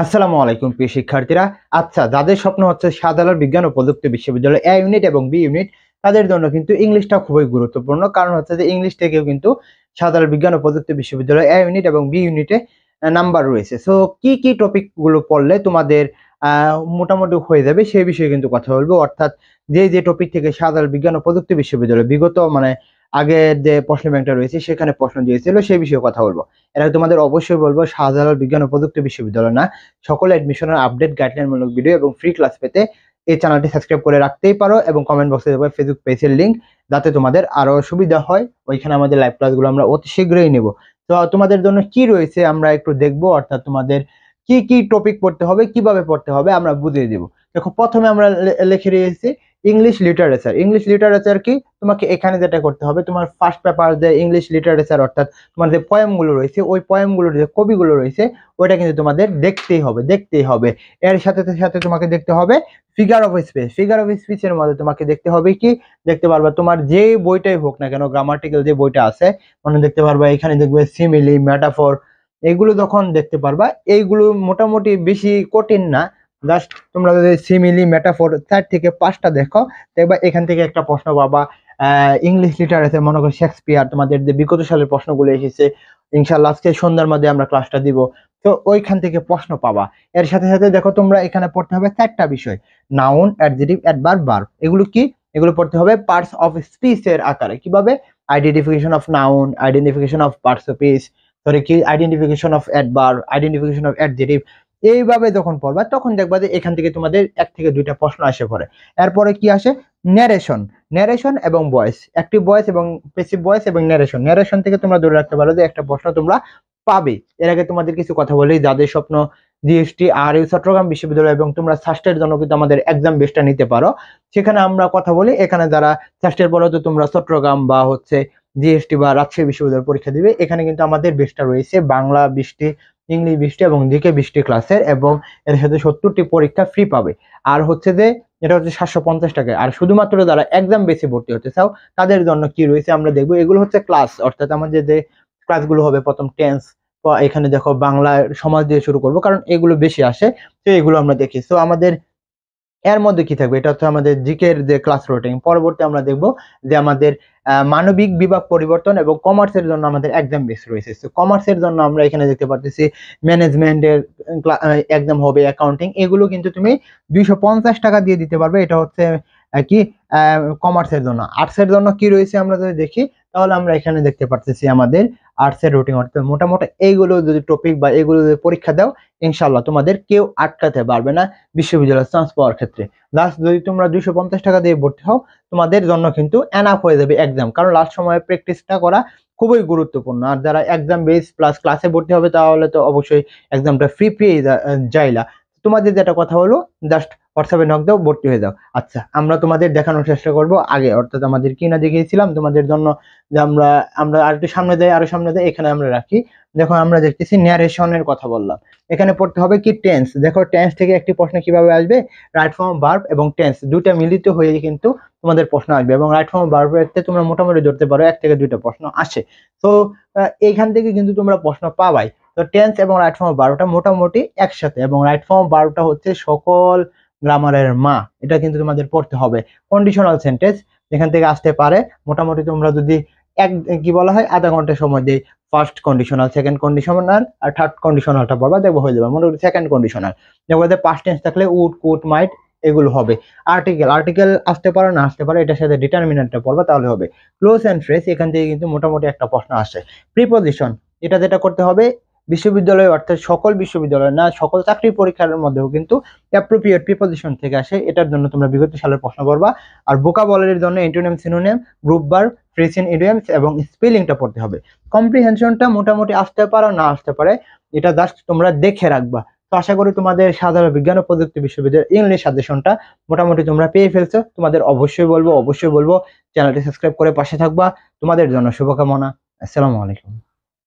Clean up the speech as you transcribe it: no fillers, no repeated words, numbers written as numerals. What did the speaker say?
আসসালামু আলাইকুম প্রিয় শিক্ষার্থীরা। আচ্ছা, যাদের স্বপ্ন হচ্ছে শাহজালাল বিজ্ঞান ও প্রযুক্তি বিশ্ববিদ্যালয় এ ইউনিট এবং বি ইউনিট, তাদের জন্য কিন্তু ইংলিশটা খুবই গুরুত্বপূর্ণ। কারণ হচ্ছে যে ইংলিশ থেকেও কিন্তু শাহজালাল বিজ্ঞান ও প্রযুক্তি বিশ্ববিদ্যালয় এ ইউনিট এবং বি ইউনিটে নাম্বার রয়েছে। সো কি কি টপিক গুলো পড়লে তোমাদের মোটামুটি হয়ে যাবে সেই বিষয়ে কিন্তু কথা বলবো। অর্থাৎ যে টপিক থেকে শাহজালাল বিজ্ঞান ও প্রযুক্তি বিশ্ববিদ্যালয় বিগত আগের যে প্রশ্ন ব্যাংকটা রয়েছে সেখানে প্রশ্ন দিয়েছিল সেই বিষয়ে কথা বলবো। এটা তোমাদের অবশ্যই বলবো, শাহজালাল বিজ্ঞান ও প্রযুক্তি বিশ্ববিদ্যালয় না, সকল অ্যাডমিশনের আপডেট গাইডলাইন মূলক ভিডিও এবং ফ্রি ক্লাস পেতে এই চ্যানেলটি সাবস্ক্রাইব করে রাখতেই পারো এবং কমেন্ট বক্সে দেবো ফেসবুক পেজের লিংক, যাতে তোমাদের আরো সুবিধা হয়। ওইখানে আমাদের লাইভ ক্লাসগুলো আমরা অতি শীঘ্রই নেব। তো তোমাদের জন্য কি রয়েছে আমরা একটু দেখবো। অর্থাৎ তোমাদের কি কি টপিক পড়তে হবে, কিভাবে পড়তে হবে আমরা বুঝিয়ে দেবো। দেখো, প্রথমে আমরা লিখে রেখেছি ইংলিশ লিটারেচার। ইংলিশ লিটারেচার কি, তোমাকে এখানে যেটা করতে হবে, তোমার ফার্স্ট পেপার যে ইংলিশ লিটারেচার অর্থাৎ তোমার যে পয়েমগুলো রয়েছে, ওই পয়েমগুলোর যে কবিগুলো রয়েছে ওইটা কিন্তু তোমাদের দেখতেই হবে। এর সাথে সাথে তোমাকে দেখতে হবে figure of speech. Figure of স্পিচের মধ্যে তোমাকে দেখতে হবে কি, দেখতে পারবা তোমার যে বইটাই হোক না কেন, গ্রামাটিক্যাল যে বইটা আছে দেখতে পারবা, এখানে দেখবে সিমিলি, মেটাফর, এগুলো যখন দেখতে পারবা, এইগুলো মোটামুটি বেশি কঠিন না। জাস্ট তোমরা যদি সিমিলি, মেটাফর 4 থেকে 5টা দেখো, দেখবা এখান থেকে একটা প্রশ্ন পাবা। ইংলিশ লিটারেচার মনে করো শেক্সপিয়ার, তোমাদের যে বিগত সালের প্রশ্নগুলো এসেছে, ইনশাআল্লাহ আজকে সন্ধ্যার মধ্যে আমরা ক্লাসটা দিব। তো ওইখান থেকে প্রশ্ন পাবা। এর সাথে সাথে দেখো তোমরা এখানে পড়তে হবে 4টা বিষয়, নাউন, অ্যাডজেক্টিভ, অ্যাডভার্ব, ভার্ব। এগুলো কি, এগুলো পড়তে হবে পার্টস অফ স্পিচ এর আকারে। কিভাবে? Identification of noun, identification of parts of speech, sorry কি, identification of adverb, identification of adjective. এইভাবে যখন পড়বা তখন দেখবা যে এখান থেকে তোমাদের 1 থেকে 2টা প্রশ্ন আসে পড়ে। এরপরে কি আসে? ন্যারেশন। ন্যারেশন এবং ভয়েস, অ্যাক্টিভ ভয়েস এবং প্যাসিভ ভয়েস এবং ন্যারেশন। ন্যারেশন থেকে তোমরা ধরে রাখতে পারো যে একটা প্রশ্ন তোমরা পাবে। এর আগে তোমাদের কিছু কথা বলি, যাদের স্বপ্ন জিএসটি আর ইউ চট্টগ্রাম বিশ্ববিদ্যালয় এবং তোমরা সাস্টের জন্য কিন্তু আমাদের এক্সাম বেসটা নিতে পারো। সেখানে আমরা কথা বলি, এখানে যারা সাস্টের পরে তো তোমরা চট্টগ্রাম বা জিএসটি বা রাজশাহী বিশ্ববিদ্যালয় পরীক্ষা দিবে, এখানে কিন্তু আমাদের বেসটা রয়েছে বাংলা 20টি, ইংলিশ 20টি এবং জিকে 20টি ক্লাসের, এবং এর সাথে 70টি পরীক্ষা ফ্রি পাবে। আর যে এটা হচ্ছে 750 টাকা। আর শুধুমাত্র যারা এক্সাম বেসে ভর্তি হতে চাও তাদের জন্য কি রয়েছে আমরা দেখবো। এগুলো হচ্ছে ক্লাস, অর্থাৎ আমাদের যে ক্লাসগুলো হবে, প্রথম টেন্স, এখানে দেখো বাংলা সমাজ দিয়ে শুরু করবো কারণ এগুলো বেশি আসে, তো এগুলো আমরা দেখি। তো আমাদের এর মধ্যে কি থাকবে, এটা হচ্ছে আমাদের জিকের যে ক্লাস রুটিন। পরবর্তী আমরা দেখব যে আমাদের মানবিক বিভাগ পরিবর্তন এবং কমার্সের জন্য আমাদের এক্সাম বেস রয়েছে। তো কমার্সের জন্য আমরা এখানে দেখতে পাচ্ছি ম্যানেজমেন্টের এক্সাম হবে, অ্যাকাউন্টিং, এগুলো কিন্তু তুমি 250 টাকা দিয়ে দিতে পারবে। এটা হচ্ছে কি, কমার্সের জন্য। আর্টসের জন্য কি রয়েছে আমরা যদি দেখি, তাহলে আমরা এখানে দেখতে পাচ্ছি আমাদের আর্টসের রুটিন। অর্থাৎ মোটামুটি এইগুলো যদি টপিক বা এগুলো যদি পরীক্ষা দাও, ইনশাল্লাহ তোমাদের কেউ আটকাতে পারবে না বিশ্ববিদ্যালয়ের চান্স পাওয়ার ক্ষেত্রে। লাস্ট যদি তোমরা 250 টাকা দিয়ে ভর্তি হও, তোমাদের জন্য কিন্তু এনাফ হয়ে যাবে এক্সাম, কারণ লাস্ট সময়ে প্র্যাকটিসটা করা খুবই গুরুত্বপূর্ণ। আর যারা এক্সাম বেস প্লাস ক্লাসে ভর্তি হবে তাহলে তো অবশ্যই এক্সামটা ফ্রি পেয়ে যাইলা। তোমাদের যেটা কথা হলো, জাস্ট হোয়াটসঅ্যাপে নক দাও, ভর্তি হয়ে যাও। আচ্ছা, আমরা তোমাদের দেখানোর চেষ্টা করব আগে, অর্থাৎ আমাদের কি না দেখিয়েছিলাম তোমাদের জন্য, যে আমরা আমরা আর একটু সামনে যাই, আরো সামনে যাই, এখানে আমরা রাখি। দেখো আমরা দেখতেছি ন্যারেশনের কথা বললাম। এখানে পড়তে হবে কি, টেন্স। দেখো টেন্স থেকে একটি প্রশ্ন কিভাবে আসবে, রাইট ফর্ম, ভার্ব এবং টেন্স দুইটা মিলিত হয়ে কিন্তু তোমাদের প্রশ্ন আসবে, এবং রাইট ফর্ম ভার্বেতে তোমরা মোটামুটি ধরতে পারো 1 থেকে 2টা প্রশ্ন আসে। তো এইখান থেকে কিন্তু তোমরা প্রশ্ন পাবাই। তো টেন্স এবং রাইট ফর্ম ভার্বটা মোটামুটি একসাথে, এবং রাইট ফর্ম ভার্বটা হচ্ছে সকল গ্রামারের মা, এটা কিন্তু তোমাদের পড়তে হবে। কন্ডিশনাল সেন্টেন্স যেখান থেকে আসতে পারে, মোটামুটি তোমরা যদি কি বলা হয় আধা ঘন্টা সময় দিই, ফার্স্ট কন্ডিশনাল, সেকেন্ড কন্ডিশনাল আর থার্ড কন্ডিশনালটা পড়বা, দেখবো হয়ে যাবে। মোটামুটি সেকেন্ড কন্ডিশনাল দেখবো পাস্ট টেন্স থাকলে উড, কুড, মাইট, এগুলো হবে। আর্টিকেল আসতে পারে না আসতে পারে, এটার সাথে ডিটারমিনেন্টটা পড়বা তাহলে হবে। ক্লোজ এন্ড ফ্রেজ, এখান থেকে কিন্তু মোটামুটি একটা প্রশ্ন আসে। প্রিপজিশন, এটা যেটা করতে হবে বিশ্ববিদ্যালয়, অর্থাৎ সকল বিশ্ববিদ্যালয় না, সকল চাকরি পরীক্ষার মধ্যেও কিন্তু অ্যাপ্রোপ্রিয়েট প্রিপজিশন থেকে আসে। এটার জন্য তোমরা বিগত সালের প্রশ্ন করবা। আর ভোকাবুলারির জন্য antonym, synonym, group verb, phrase in idioms এবং স্পেলিংটা পড়তে হবে। কম্প্রিহেনশনটা মোটামুটি আসতে পারে না আসতে পারে, এটা জাস্ট তোমরা দেখে রাখবা। তো আশা করি তোমাদের সাধারণ বিজ্ঞান ও প্রযুক্তি বিশ্ববিদ্যালয়ের ইংলিশ সাজেশনটা মোটামুটি তোমরা পেয়ে ফেলছো। তোমাদের অবশ্যই বলবো চ্যানেলটি সাবস্ক্রাইব করে পাশে থাকবা। তোমাদের জন্য শুভকামনা। আসসালামু আলাইকুম।